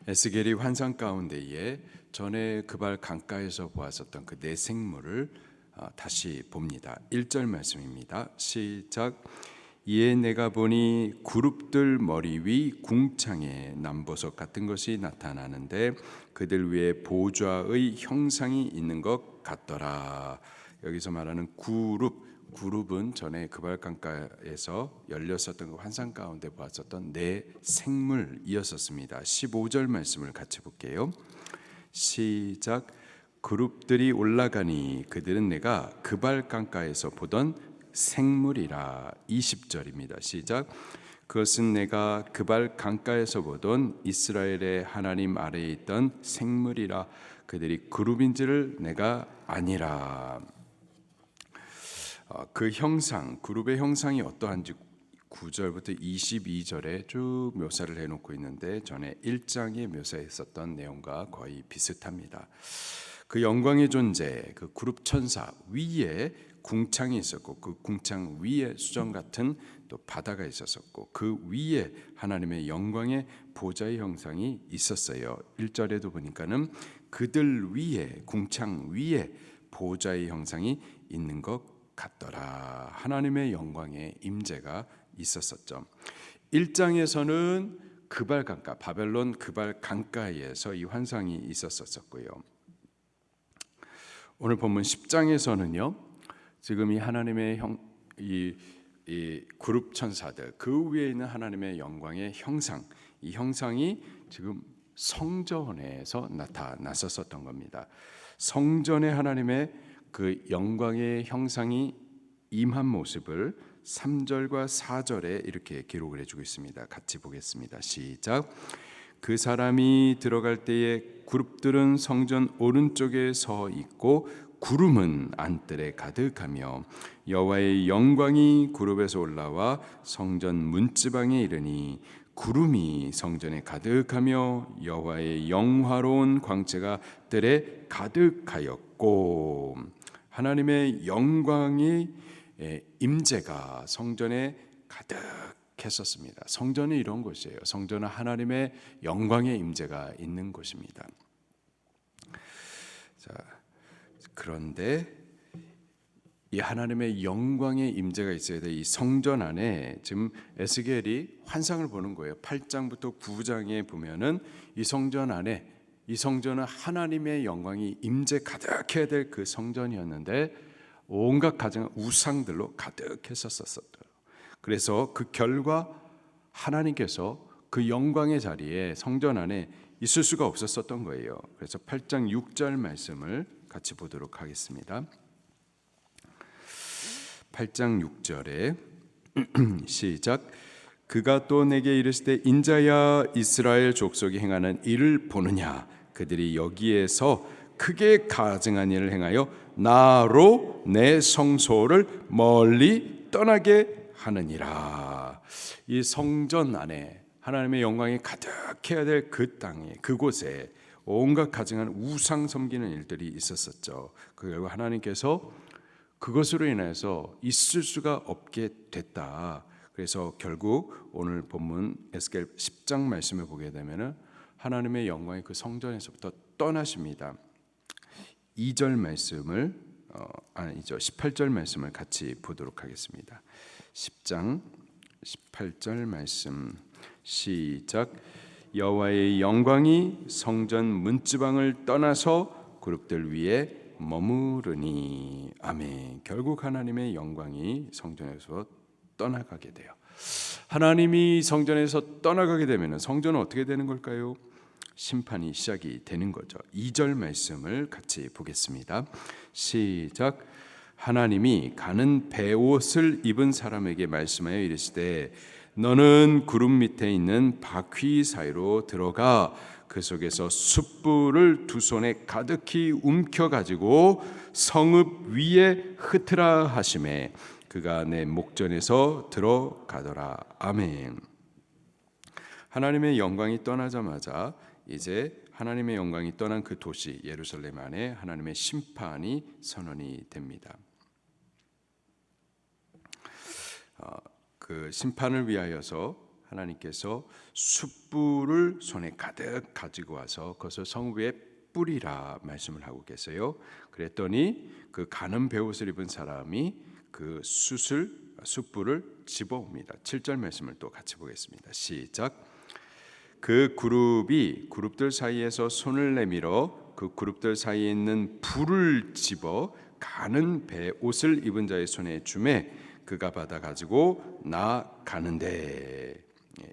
에스겔이 환상 가운데에 전에 그발 강가에서 보았었던 그 네 생물을 다시 봅니다. 1절 말씀입니다. 시작. 이에 내가 보니 그룹들 머리 위 궁창에 남보석 같은 것이 나타나는데 그들 위에 보좌의 형상이 있는 것 같더라. 여기서 말하는 그룹은 전에 그발강가에서 열렸었던 그 환상 가운데 보았었던 네 생물이었었습니다. 15절 말씀을 같이 볼게요. 시작. 그룹들이 올라가니 그들은 내가 그발강가에서 보던 생물이라. 20절입니다. 시작. 그것은 내가 그발 강가에서 보던 이스라엘의 하나님 아래에 있던 생물이라. 그들이 그룹인지를 내가 아니라. 그 형상, 그룹의 형상이 어떠한지 9절부터 22절에 쭉 묘사를 해놓고 있는데 전에 1장에 묘사했었던 내용과 거의 비슷합니다. 그 영광의 존재, 그 그룹 천사 위에 궁창이 있었고 그 궁창 위에 수정 같은 또 바다가 있었었고 그 위에 하나님의 영광의 보좌의 형상이 있었어요. 1절에도 보니까는 그들 위에 궁창 위에 보좌의 형상이 있는 것 같더라. 하나님의 영광의 임재가 있었었죠. 1장에서는 그발 강가, 바벨론 그발 강가에서 이 환상이 있었었고요. 오늘 본문 10장에서는요. 지금 이 하나님의 이 그룹 천사들 그 위에 있는 하나님의 영광의 형상, 이 형상이 지금 성전에서 나타났었던 겁니다. 성전에 하나님의 그 영광의 형상이 임한 모습을 3절과 4절에 이렇게 기록을 해주고 있습니다. 같이 보겠습니다. 시작. 그 사람이 들어갈 때에 그룹들은 성전 오른쪽에 서 있고 구름은 안뜰에 가득하며 여호와의 영광이 그룹에서 올라와 성전 문지방에 이르니 구름이 성전에 가득하며 여호와의 영화로운 광채가 뜰에 가득하였고. 하나님의 영광의 임재가 성전에 가득했었습니다. 성전이 이런 곳이에요. 성전은 하나님의 영광의 임재가 있는 곳입니다. 자, 그런데 이 하나님의 영광의 임재가 있어야 돼. 이 성전 안에 지금 에스겔이 환상을 보는 거예요. 8장부터 9장에 보면은 이 성전 안에, 이 성전은 하나님의 영광이 임재 가득해야 될 그 성전이었는데 온갖 가증 우상들로 가득했었어요. 그래서 그 결과 하나님께서 그 영광의 자리에 성전 안에 있을 수가 없었던 거예요. 그래서 8장 6절 말씀을 같이 보도록 하겠습니다. 8장 6절에 시작. 그가 또 내게 이르시되 인자야 이스라엘 족속이 행하는 일을 보느냐. 그들이 여기에서 크게 가증한 일을 행하여 나로 내 성소를 멀리 떠나게 하느니라. 이 성전 안에 하나님의 영광이 가득해야 될 그 땅에, 그곳에 온갖 가증한 우상 섬기는 일들이 있었었죠. 그 결과 하나님께서 그것으로 인해서 있을 수가 없게 됐다. 그래서 결국 오늘 본문 에스겔 10장 말씀을 보게 되면은 하나님의 영광이 그 성전에서부터 떠나십니다. 2절 말씀을 아니죠. 18절 말씀을 같이 보도록 하겠습니다. 10장 18절 말씀 시작. 여호와의 영광이 성전 문지방을 떠나서 그룹들 위에 머무르니. 아멘. 결국 하나님의 영광이 성전에서 떠나가게 돼요. 하나님이 성전에서 떠나가게 되면 성전은 어떻게 되는 걸까요? 심판이 시작이 되는 거죠. 2절 말씀을 같이 보겠습니다. 시작. 하나님이 가는 베옷을 입은 사람에게 말씀하여 이르시되 너는 구름 밑에 있는 바퀴 사이로 들어가 그 속에서 숯불을 두 손에 가득히 움켜 가지고 성읍 위에 흩으라 하시매 그가 내 목전에서 들어가더라. 아멘. 하나님의 영광이 떠나자마자 이제 하나님의 영광이 떠난 그 도시 예루살렘 안에 하나님의 심판이 선언이 됩니다. 그 심판을 위하여서 하나님께서 숯불을 손에 가득 가지고 와서 그것을 성읍 위에 뿌리라 말씀을 하고 계세요. 그랬더니 그 가는 베옷을 입은 사람이 그 숯불을 집어옵니다. 7절 말씀을 또 같이 보겠습니다. 시작. 그 그룹들 사이에서 손을 내밀어 그 그룹들 사이에 있는 불을 집어 가는 베옷을 입은 자의 손에 주매 그가 받아 가지고 나가는데,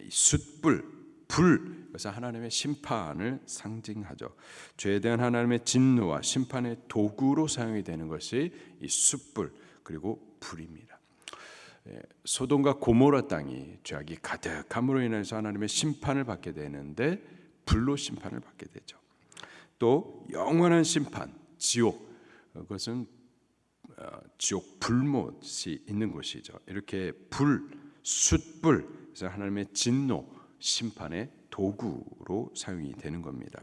숯불, 불, 그래서 하나님의 심판을 상징하죠. 죄에 대한 하나님의 진노와 심판의 도구로 사용이 되는 것이 이 숯불 그리고 불입니다. 소돔과 고모라 땅이 죄악이 가득함으로 인해서 하나님의 심판을 받게 되는데 불로 심판을 받게 되죠. 또 영원한 심판, 지옥, 그것은 지옥 불못이 있는 곳이죠. 이렇게 불, 숯불, 그래서 하나님의 진노, 심판의 도구로 사용이 되는 겁니다.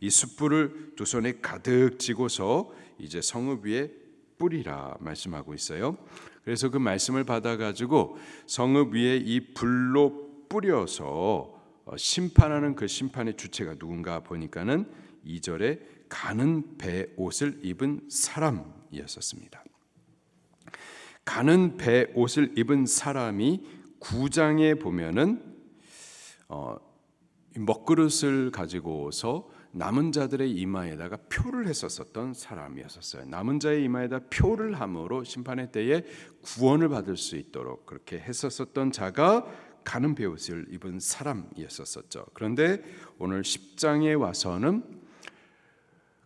이 숯불을 두 손에 가득 쥐고서 이제 성읍 위에 뿌리라 말씀하고 있어요. 그래서 그 말씀을 받아가지고 성읍 위에 이 불로 뿌려서 심판하는 그 심판의 주체가 누군가 보니까는 2절에 가는 베옷을 입은 사람이었었습니다. 가는 베옷을 입은 사람이 9장에 보면은 먹그릇을 가지고서 남은 자들의 이마에다가 표를 했었던 사람이었어요. 남은 자의 이마에다 표를 함으로 심판의 때에 구원을 받을 수 있도록 그렇게 했었던 자가 가는 베옷을 입은 사람이었었죠. 그런데 오늘 10장에 와서는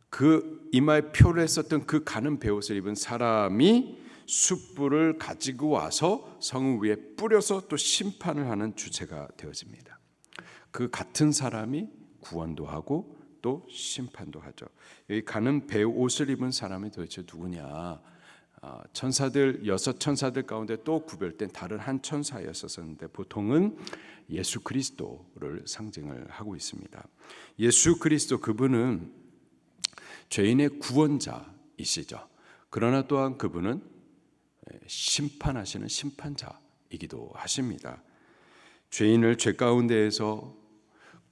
그 이마에 표를 했었던 그 가는 베옷을 입은 사람이 숯불을 가지고 와서 성읍 위에 뿌려서 또 심판을 하는 주체가 되어집니다. 그 같은 사람이 구원도 하고 또 심판도 하죠. 여기 가는 베옷을 입은 사람이 도대체 누구냐? 천사들 6천사들 가운데 또 구별된 다른 한 천사였었는데 보통은 예수 그리스도를 상징을 하고 있습니다. 예수 그리스도, 그분은 죄인의 구원자이시죠. 그러나 또한 그분은 심판하시는 심판자이기도 하십니다. 죄인을 죄 가운데에서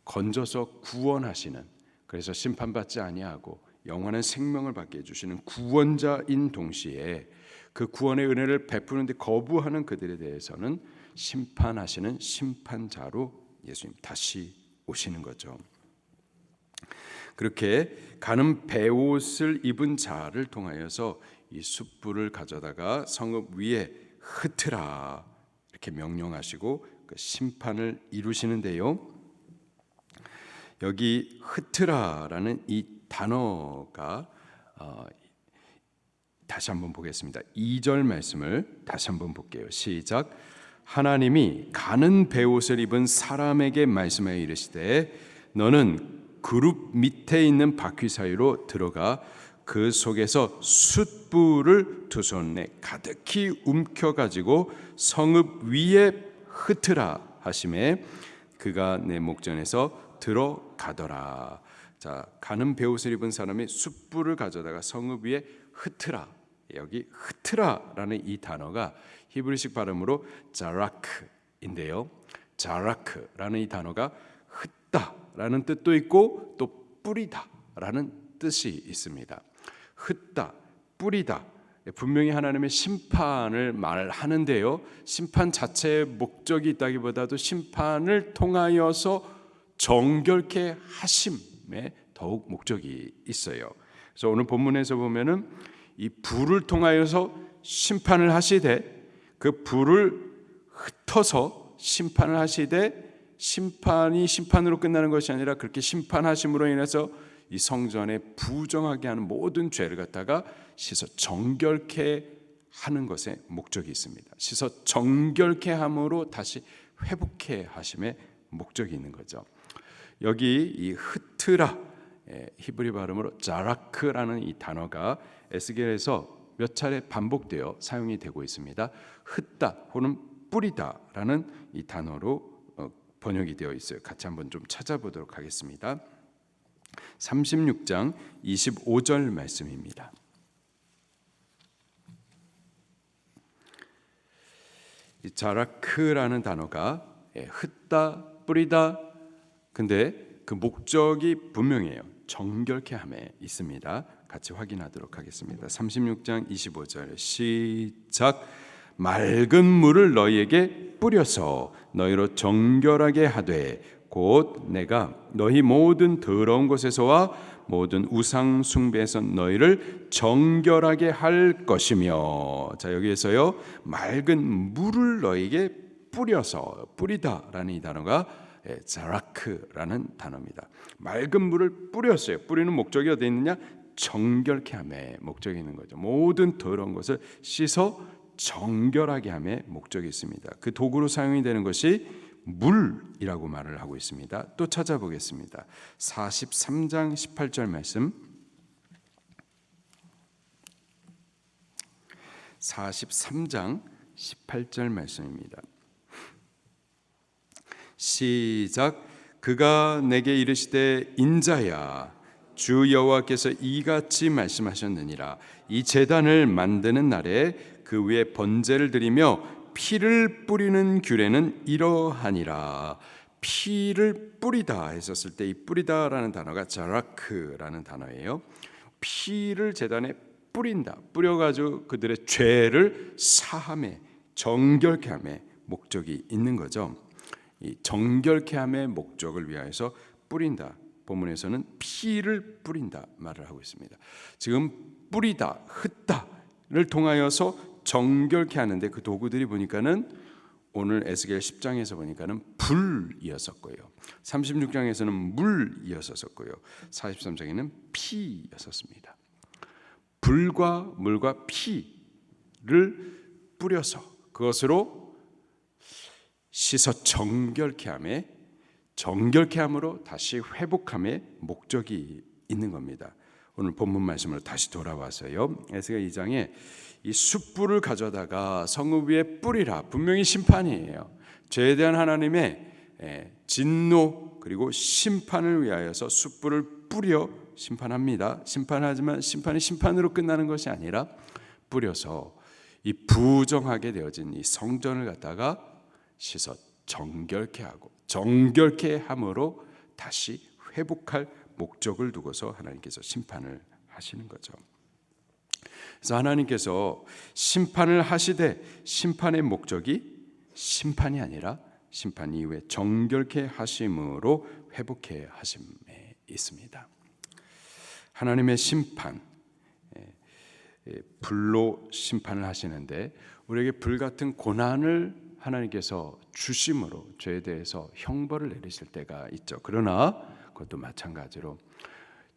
건져서 구원하시는, 그래서 심판받지 아니하고 영원한 생명을 받게 해주시는 구원자인 동시에 그 구원의 은혜를 베푸는데 거부하는 그들에 대해서는 심판하시는 심판자로 예수님 다시 오시는 거죠. 그렇게 가는 베옷을 입은 자를 통하여서 이 숯불을 가져다가 성읍 위에 흩으라 이렇게 명령하시고 그 심판을 이루시는데요. 여기 흩으라라는 이 단어가 다시 한번 보겠습니다. 2절 말씀을 다시 한번 볼게요. 시작. 하나님이 가는 베옷을 입은 사람에게 말씀하여 이르시되 너는 그룹 밑에 있는 바퀴 사이로 들어가 그 속에서 숯불을 두 손에 가득히 움켜가지고 성읍 위에 흩으라 하시매 그가 내 목전에서 들어가더라. 자, 가는 베옷을 입은 사람이 숯불을 가져다가 성읍 위에 흩으라. 여기 흩으라라는 이 단어가 히브리식 발음으로 자라크인데요. 자라크라는 이 단어가 흩다라는 뜻도 있고 또 뿌리다라는 뜻이 있습니다. 흩다, 뿌리다. 분명히 하나님의 심판을 말하는데요. 심판 자체의 목적이 있다기보다도 심판을 통하여서 정결케 하심에 더욱 목적이 있어요. 그래서 오늘 본문에서 보면은 이 불을 통하여서 심판을 하시되 그 불을 흩어서 심판을 하시되 심판이 심판으로 끝나는 것이 아니라 그렇게 심판하심으로 인해서 이 성전에 부정하게 하는 모든 죄를 갖다가 씻어 정결케 하는 것에 목적이 있습니다. 씻어 정결케 함으로 다시 회복해 하심에 목적이 있는 거죠. 여기 이 흩으라 히브리 발음으로 자라크라는 이 단어가 에스겔에서 몇 차례 반복되어 사용이 되고 있습니다. 흩다 혹은 뿌리다라는 이 단어로 번역이 되어 있어요. 같이 한번 좀 찾아보도록 하겠습니다. 36장 25절 말씀입니다. 이 자라크라는 단어가 흩다, 뿌리다. 근데 그 목적이 분명해요. 정결케 함에 있습니다. 같이 확인하도록 하겠습니다. 36장 25절 시작. 맑은 물을 너희에게 뿌려서 너희로 정결하게 하되 곧 내가 너희 모든 더러운 곳에서와 모든 우상 숭배에서 너희를 정결하게 할 것이며. 자, 여기에서요, 맑은 물을 너희에게 뿌려서, 뿌리다라는 이 단어가 자라크라는 단어입니다. 맑은 물을 뿌렸어요. 뿌리는 목적이 어디 있느냐? 정결케 함에 목적이 있는 거죠. 모든 더러운 것을 씻어 정결하게 함에 목적이 있습니다. 그 도구로 사용이 되는 것이 물이라고 말을 하고 있습니다. 또 찾아보겠습니다. 43장 18절 말씀. 43장 18절 말씀입니다. 시작. 그가 내게 이르시되 인자야 주 여호와께서 이같이 말씀하셨느니라. 이 제단을 만드는 날에 그 위에 번제를 드리며 피를 뿌리는 규례는 이러하니라. 피를 뿌리다 했었을 때 이 뿌리다라는 단어가 자라크라는 단어예요. 피를 제단에 뿌린다. 뿌려가지고 그들의 죄를 사함에 정결케 함에 목적이 있는 거죠. 이 정결케 함의 목적을 위하여서 뿌린다. 본문에서는 피를 뿌린다 말을 하고 있습니다. 지금 뿌리다, 흩다를 통하여서 정결케 하는데 그 도구들이 보니까는 오늘 에스겔 10장에서 보니까는 불이었었고요. 36장에서는 물이었었고요. 43장에는 피였었습니다. 불과 물과 피를 뿌려서 그것으로 씻어 정결케 함에 정결케 함으로 다시 회복함의 목적이 있는 겁니다. 오늘 본문 말씀으로 다시 돌아와서요. 에스겔 2장에 이 숯불을 가져다가 성읍 위에 뿌리라. 분명히 심판이에요. 죄에 대한 하나님의 진노 그리고 심판을 위하여서 숯불을 뿌려 심판합니다. 심판하지만 심판이 심판으로 끝나는 것이 아니라 뿌려서 이 부정하게 되어진 이 성전을 갖다가 씻어 정결케 하고 정결케 함으로 다시 회복할 목적을 두고서 하나님께서 심판을 하시는 거죠. 그래서 하나님께서 심판을 하시되 심판의 목적이 심판이 아니라 심판 이후에 정결케 하심으로 회복해 하심에 있습니다. 하나님의 심판, 불로 심판을 하시는데 우리에게 불같은 고난을 하나님께서 주심으로 죄에 대해서 형벌을 내리실 때가 있죠. 그러나 그것도 마찬가지로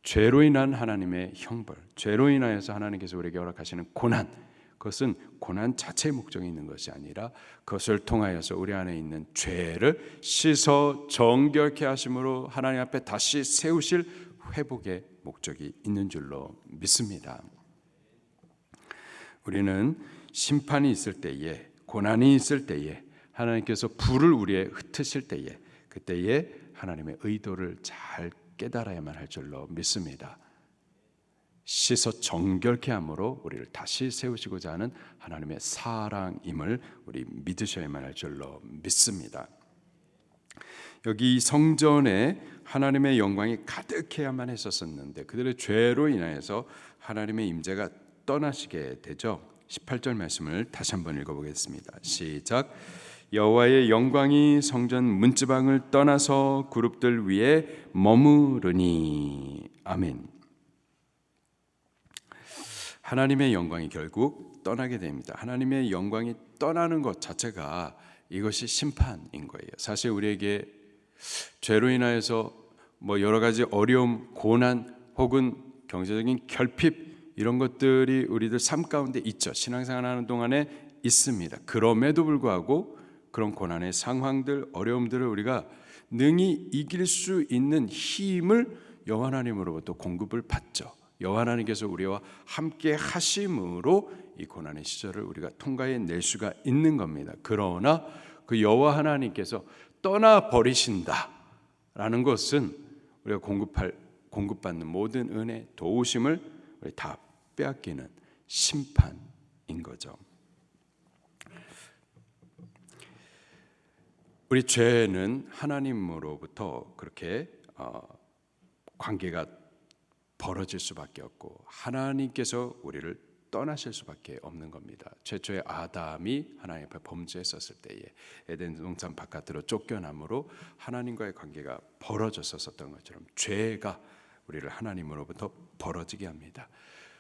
죄로 인한 하나님의 형벌, 죄로 인하여서 하나님께서 우리에게 허락하시는 고난, 그것은 고난 자체의 목적이 있는 것이 아니라 그것을 통하여서 우리 안에 있는 죄를 씻어 정결케 하심으로 하나님 앞에 다시 세우실 회복의 목적이 있는 줄로 믿습니다. 우리는 심판이 있을 때에, 고난이 있을 때에, 하나님께서 불을 우리에 흩으실 때에, 그때에 하나님의 의도를 잘 깨달아야만 할 줄로 믿습니다. 씻어 정결케 함으로 우리를 다시 세우시고자 하는 하나님의 사랑임을 우리 믿으셔야만 할 줄로 믿습니다. 여기 성전에 하나님의 영광이 가득해야만 했었는데 그들의 죄로 인하여서 하나님의 임재가 떠나시게 되죠. 18절 말씀을 다시 한번 읽어보겠습니다. 시작. 여호와의 영광이 성전 문지방을 떠나서 그룹들 위에 머무르니. 아멘. 하나님의 영광이 결국 떠나게 됩니다. 하나님의 영광이 떠나는 것 자체가 이것이 심판인 거예요. 사실 우리에게 죄로 인하여서 여러 가지 어려움, 고난 혹은 경제적인 결핍 이런 것들이 우리들 삶 가운데 있죠. 신앙생활하는 동안에 있습니다. 그럼에도 불구하고 그런 고난의 상황들, 어려움들을 우리가 능히 이길 수 있는 힘을 여호와 하나님으로부터 공급을 받죠. 여호와 하나님께서 우리와 함께 하심으로 이 고난의 시절을 우리가 통과해 낼 수가 있는 겁니다. 그러나 그 여호와 하나님께서 떠나 버리신다라는 것은 우리가 공급받는 모든 은혜, 도우심을 우리 다 빼앗기는 심판인 거죠. 우리 죄는 하나님으로부터 그렇게 관계가 벌어질 수밖에 없고 하나님께서 우리를 떠나실 수밖에 없는 겁니다. 최초의 아담이 하나님 앞에 범죄했었을 때에 에덴 동산 바깥으로 쫓겨남으로 하나님과의 관계가 벌어졌었던 것처럼 죄가 우리를 하나님으로부터 벌어지게 합니다.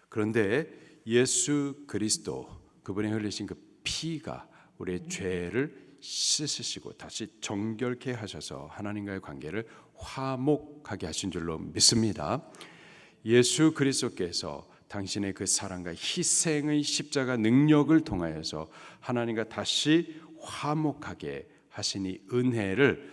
그런데 예수 그리스도 그분이 흘리신 그 피가 우리의 죄를 씻으시고 다시 정결케 하셔서 하나님과의 관계를 화목하게 하신 줄로 믿습니다. 예수 그리스도께서 당신의 그 사랑과 희생의 십자가 능력을 통하여서 하나님과 다시 화목하게 하신 이 은혜를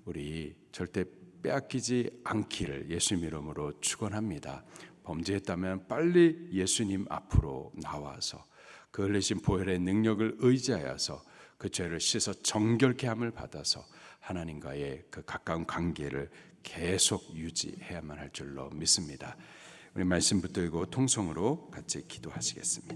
우리 절대 빼앗기지 않기를 예수님 이름으로 축원합니다. 범죄했다면 빨리 예수님 앞으로 나와서 그 흘리신 보혈의 능력을 의지하여서 그 죄를 씻어 정결케 함을 받아서 하나님과의 그 가까운 관계를 계속 유지해야만 할 줄로 믿습니다. 우리 말씀 붙들고 통성으로 같이 기도하시겠습니다.